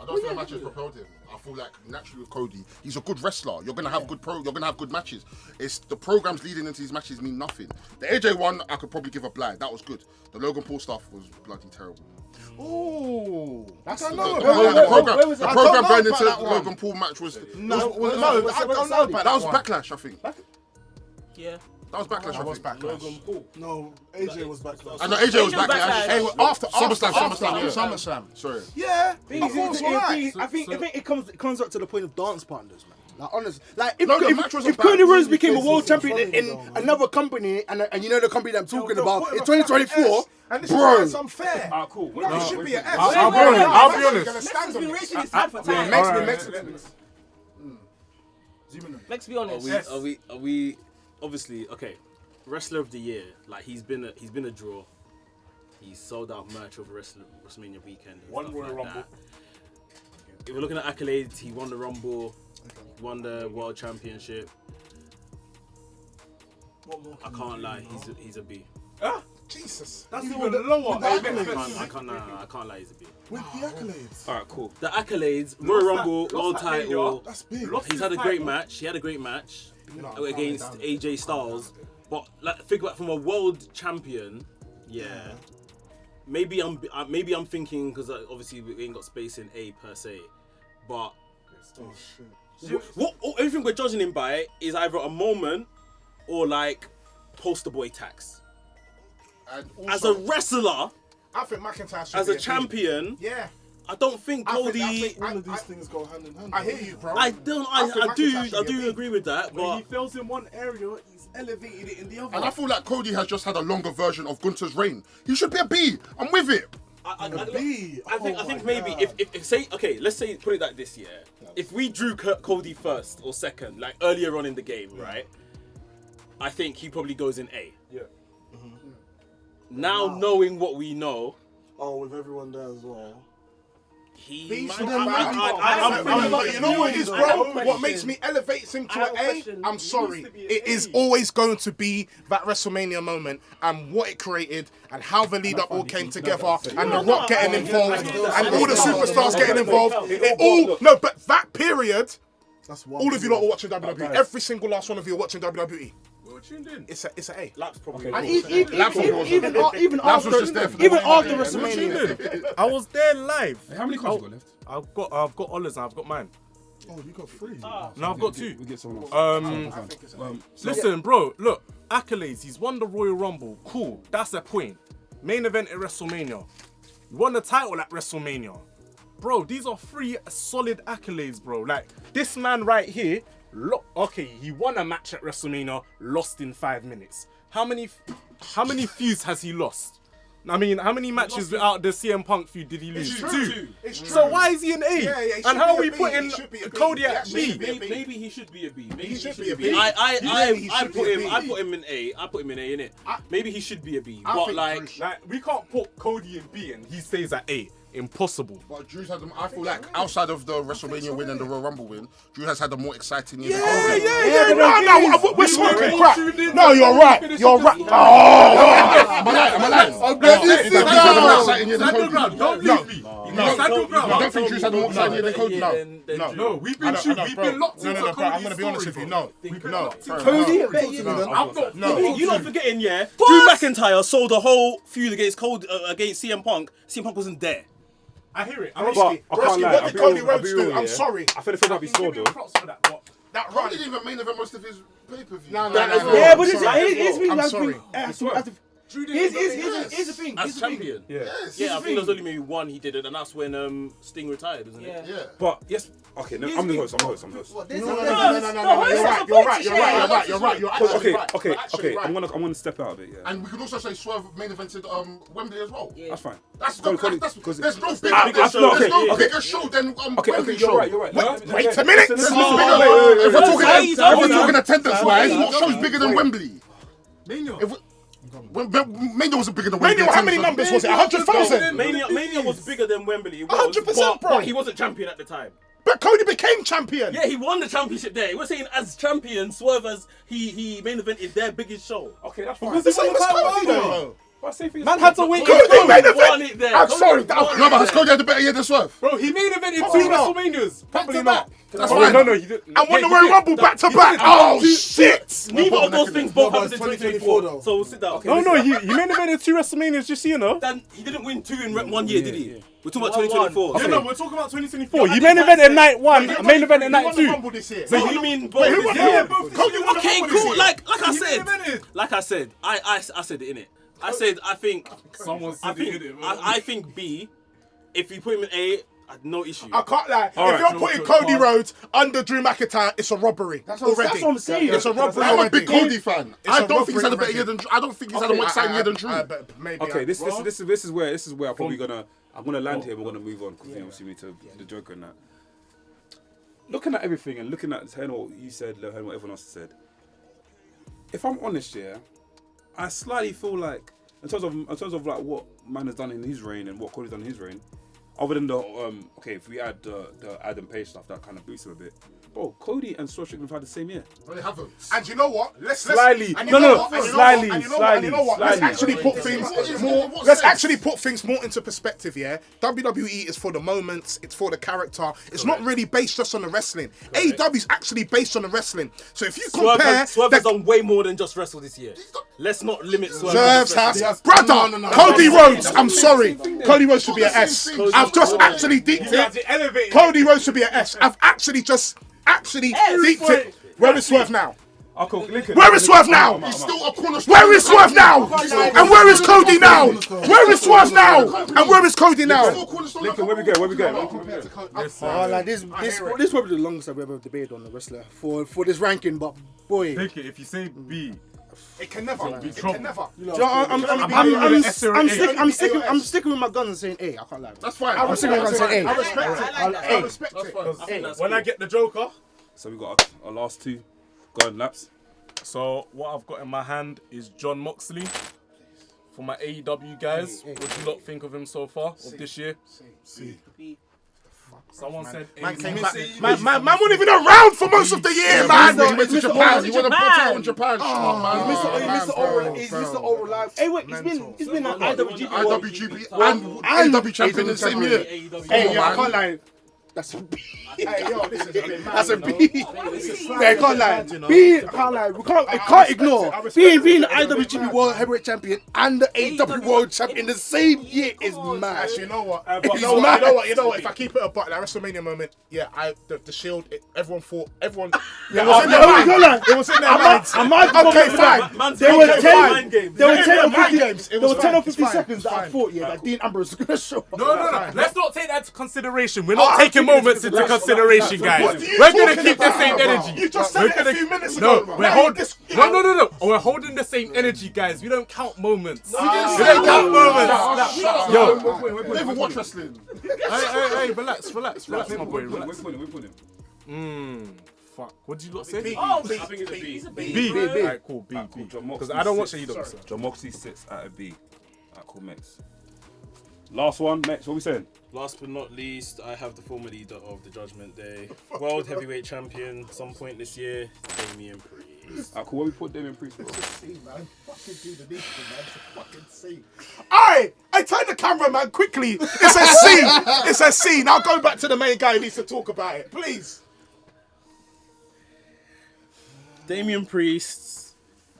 I don't feel matches propelled him. I feel like naturally with Cody, he's a good wrestler. You're gonna have you're gonna have good matches. It's the programs leading into these matches mean nothing. The AJ one, I could probably give a blind. That was good. The Logan Paul stuff was bloody terrible. Ooh, that's The program going into the Logan Paul match was I don't know about that was Backlash, I think. Yeah. That was Backlash. That was Backlash. No, AJ was back last. I know AJ was Backlash. Hey, After SummerSlam. SummerSlam. Sorry. Yeah, I thought it was alright. I think it comes up to the point of dance partners, man. Like honestly, like if, No, the match wasn't if Cody bad. Rhodes became a world champion in another company, and you know the company that I'm talking about in 2024, And this bro. is unfair. Ah, cool. It should be an S. I'll be honest. Mex has been racing his hand for time. Let's be honest. Are we obviously okay? Wrestler of the year, like he's been a draw. He's sold out merch over WrestleMania weekend. And One stuff Royal like Rumble. that. If we're looking at accolades, he won the Rumble, he won the World Championship. I can't lie, he's a B. Jesus. That's even lower. I can't lie, he's a B. with the accolades. Alright, cool. The accolades, Royal Rumble, lost World that title. That's big. He's had a great match. He had a great match against AJ Styles. But like, figure out from a world champion, yeah. Maybe I'm thinking because obviously we ain't got space in A per se, but everything we're judging him by is either a moment or like poster boy tax. And As a wrestler, I think McIntyre should as be a champion, Yeah. I don't think Cody. All of these things go hand in hand. I hear you, bro. I think do McIntyre should be a B. agree with that, When but he fails in one area, he's elevated it in the other. I feel like Cody has just had a longer version of Gunther's reign. He should be a B. I'm with it. I think maybe if say okay, let's say put it like this, yeah. If we drew Cody first or second, like earlier on in the game, right? I think he probably goes in A. Yeah. Now knowing what we know, with everyone there as well. he might. But you know what it is, bro? What makes me elevate him to an A? I'm sorry. It is always going to be that WrestleMania moment and what it created and how the lead up all came together and The Rock getting involved and all the superstars getting involved. But that period That's wild. All of you lot were watching WWE. Every single last one of you are watching WWE. We were tuned in. It's a A. Laps probably. And Okay. even after WrestleMania, I was there live. How many cards you got left? I've got Oliver's and I've got mine. Oh, you got 3. No, I've got 2. We get someone else. Listen, bro, look, accolades. He's won the Royal Rumble. Cool, that's the point. Main event at WrestleMania. He won the title at WrestleMania. Bro, these are 3 solid accolades, bro. Like, this man right here, okay, he won a match at WrestleMania, lost in 5 minutes. How many feuds has he lost? I mean, how many matches without the CM Punk feud did he lose? 2. So why is he an A? And how are we putting Cody at B? Maybe he should be a B. Maybe He should be a B. B. I put him in A. I put him in A, innit? Maybe he should be a B. But like, We can't put Cody in B and he stays at A. Impossible. But Drew's had them. I feel like outside of the WrestleMania win and the Royal Rumble win, Drew has had the more exciting year. No, we're smoking crack. No, you're right. You're right. Am I lying? Don't leave me. I don't think Drew's had the more exciting year than Cody. No, we've been locked into No, bro, I'm gonna be honest with you. No. Cody, a better year than you're not forgetting, yeah. Drew McIntyre sold the whole feud against CM Punk. CM Punk wasn't there. I hear it. Broski, what did Cody Rhodes do? I'm sorry. I feel the thing that we saw though. That He run. didn't even main event most of his pay-per-view. No. Yeah, but here's the thing. As champion. Yeah. Yeah, I think there was only maybe one he did it, and that's when Sting retired, isn't it? Yeah. But yes, okay. No, I'm the host. I'm the host. You're right. Okay. I'm gonna step out of it. Yeah. And we could also say Swerve main evented Wembley as well. That's fine. There's no bigger show than Wembley show. You're right. Wait a minute. If we're talking attendance-wise, what show's bigger than Wembley? Mania wasn't bigger than Wembley. Mania, how many numbers was it? 100,000. Mania was bigger than Wembley. 100%, bro. But he wasn't champion at the time. But Cody became champion. Yeah, he won the championship there. We're saying as champion, Swerve as he main evented their biggest show. Okay, that's fine. It's the same as Cody, though. Man had to win. Cody made the won it there. I'm sorry. No, but has Cody had a better year than Swerve? Bro, he main evented 2 WrestleManias. Probably not. That's fine. No, he didn't. And won the Royal Rumble back to back. Oh, shit. Neither of those things both No, happened in but it's 2024. 2024 So sit down. No, he main evented 2 WrestleManias this year, no? Then he didn't win 2 in 1 year, did he? We're talking about 2024. Yeah, no, we're talking about 2024. He main evented night 1, main evented night 2. Rumble this year. So you mean both? Wait, who won the Rumble? Cody won the Okay, Rumble this cool. year. Like I said, I said it, innit? I think Someone I said it, innit? I think B. If you put him in A, no issue. I can't lie. All If right. you're putting Cody Rhodes under Drew McIntyre, it's a robbery. That's what I'm saying. It's a robbery I'm a already. big Cody fan. I a don't think he's had a robbery better year than Drew. I don't think he's had a more exciting year than Drew. Okay, this is where I'm probably I'm gonna land here. We're gonna move on because obviously we need to the Joker and that. Looking at everything and looking at hearing what you said, hearing what everyone else said. If I'm honest, yeah, I slightly feel like in terms of like what man has done in his reign and what Cody's done in his reign, other than the okay, if we add the Adam Page stuff, that kind of boosts him a bit. Bro, Cody and Strickland have had the same year. No, they haven't. And you know what? Slightly. And you No, know no, what? And you know slightly, what? And you know what? slightly, And you know what? Let's slightly. actually put things more. Let's actually put things more into perspective. Yeah, WWE is for the moments. It's for the character. It's not really based just on the wrestling. AEW is actually based on the wrestling. So if you compare, Swerve has done way more than just wrestle this year. Let's not limit Swerve. Swerve's house, brother, Cody Rhodes. I'm sorry, Cody Rhodes should be an S. I've just actually deeped it. Cody Rhodes should be an S. I've actually deeped it. Where is Swerve now? Where is Swerve now? He's still a cornerstone. Where is Swerve now? And where is Cody now? Where is Swerve now? And where is Cody now? Lincoln, where we go? This is probably the longest I've ever debated on the wrestler for this ranking, but boy, Take it, if you say B, It can never. It can never. I'm sticking with my guns and saying A. I can't lie. That's fine. I'm sticking with my guns and saying A. I respect it. I respect it. when I get the Joker, So we got our last 2 going laps. so what I've got in my hand is Jon Moxley. For my AEW guys, what do you lot think of him so far of this year? Someone said Man he's came back. missing. Man wasn't even around for most of the year, man. He went to Japan. He won a title in Japan. He's Mr. Overlap. Hey, wait, he's been an IWGP and AEW champion in the same year. Hey, I can't lie. That's a B. Hey, yo, this is a bit mad. That's a you know? B. This is Yeah, I can't lie. you know? B, I can't lie. We can't ignore I respect being the it. IWGP World Heavyweight Champion and the AEW World Champion in the same year is mad. Actually, you know what? He's You know mad. what? If I keep it a buck, that WrestleMania moment, yeah, the Shield. Everyone thought. Everyone. It was in their minds. It was in their minds. Okay, fine. There were 10 It was 10 or 50 fine. seconds It's that I fine. thought, that Dean Ambrose was going to show up. No. Let's not take that into consideration. We're not taking moments into consideration, guys. We're going to keep the same energy. You just said it a few minutes ago. No, no. We're holding the same energy, guys. We don't count moments. We didn't don't count moments. Yo, They even watch wrestling. hey, relax, my boy, relax. We're putting him. Fuck. What did you lot say? Oh, I think it's a B. He's a B. B. Alright, cool. B. Cool. Jon Moxley Because I don't watch sits- AEW. Jon Moxley sits at a B. Alright, cool, Max. Last one, Max. What we saying? Last but not least, I have the former leader of the Judgment Day, World Heavyweight Champion, some point this year, Damian Priest. Alright, cool. What we put Damian Priest for? C, man. Fucking do the needful, man. It's a fucking C. Alright, I turn the camera, man, quickly. It's a C. It's a C. Now go back to the main guy who needs to talk about it, please. Damian Priest,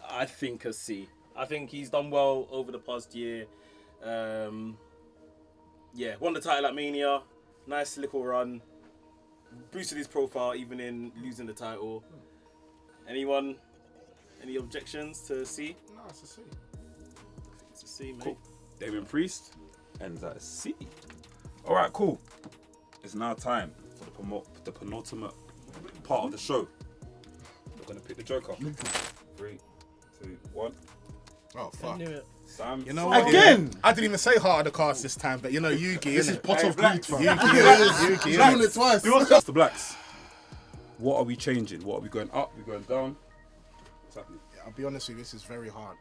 I think a C. I think he's done well over the past year. Yeah, won the title at Mania. Nice little run. Boosted his profile even in losing the title. Anyone? Any objections to C? No, it's a C. It's a C, mate. Cool. Damian Priest ends at a C. Alright, cool. It's now time for the penultimate part of the show. We're going to pick the Joker. 3, 2, 1. Oh, fuck. I knew it. Sam. You know what? Again? I didn't even say heart of the cards this time, but you know, Yugi, This is innit? pot of greed, fam. Yugi, Doing it twice. The Blacks. What are we changing? What are we going up? We're going down? What's happening? Yeah, I'll be honest with you, this is very hard.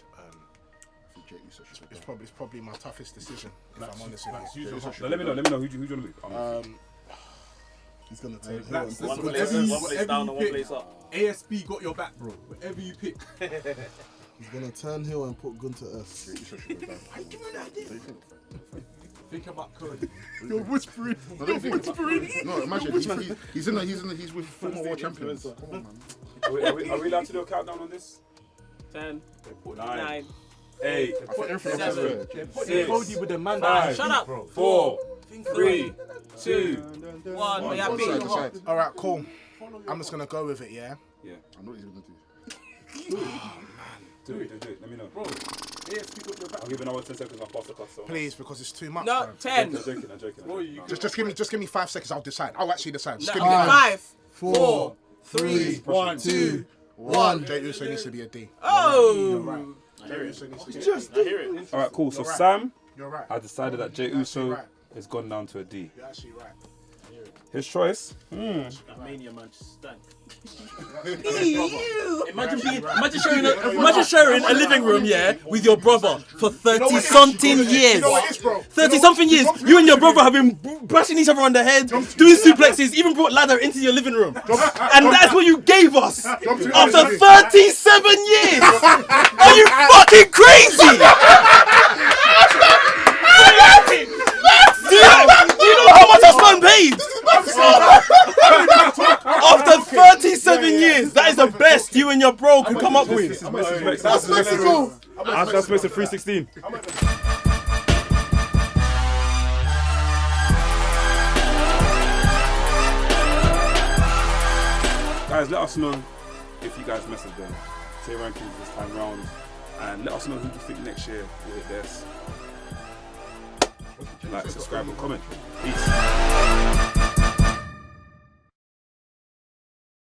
It's probably my toughest decision, if I'm honest with you. No, let me know. Who do you want to be? He's gonna take That's- One Whatever place, you- one place whatever down you and one pick. place up. ASB got your back, bro. Whatever you pick. He's gonna turn heel and put Gunther S. Think about Cody. You're whispering. No, imagine he's with former world champions. Come on, man. Are we allowed to do a countdown on this? 10, 9, 9. 8, I think everything else is fair. Put Cody with the man. Five. Shut up. bro. 4, 3, 2. 1. Oh, yeah, Decide, B. decide. All right, cool. I'm just gonna go with it, yeah. Yeah. I know what he's gonna do. Do it. Let me know. Bro, ASB got your back. I'll give another 10 seconds. I'll pass the cuss. Please, because it's too much. No, man. 10. I'm joking. Bro, you Just give me 5 seconds. I'll decide. I'll actually decide. Just give No, me 5, 4, 3, 1, 2, 1. Jey Uso needs to be a D. Oh! Jey Uso needs to be a D. I hear it. Alright, cool. So Sam, You're right. I decided that Jey Uso has gone down to a D. You're actually right. His choice? That Mania match stank. You. Imagine sharing a living room, yeah, with your brother for 30-something years. You know what it is, bro? 30-something years. You and your brother have been bashing each other on the head, doing suplexes, even brought ladder into your living room. And that's what you gave us after 37 years. Are you fucking crazy? Do you know how much I spent paid? After 37 years, that is the best you and your bro can come up with. That's Mexico. That's Mexico 316. Guys, let us know if you guys message them. Say rankings this time round. And let us know who you think next year will hit this. Like, subscribe, and comment. Peace.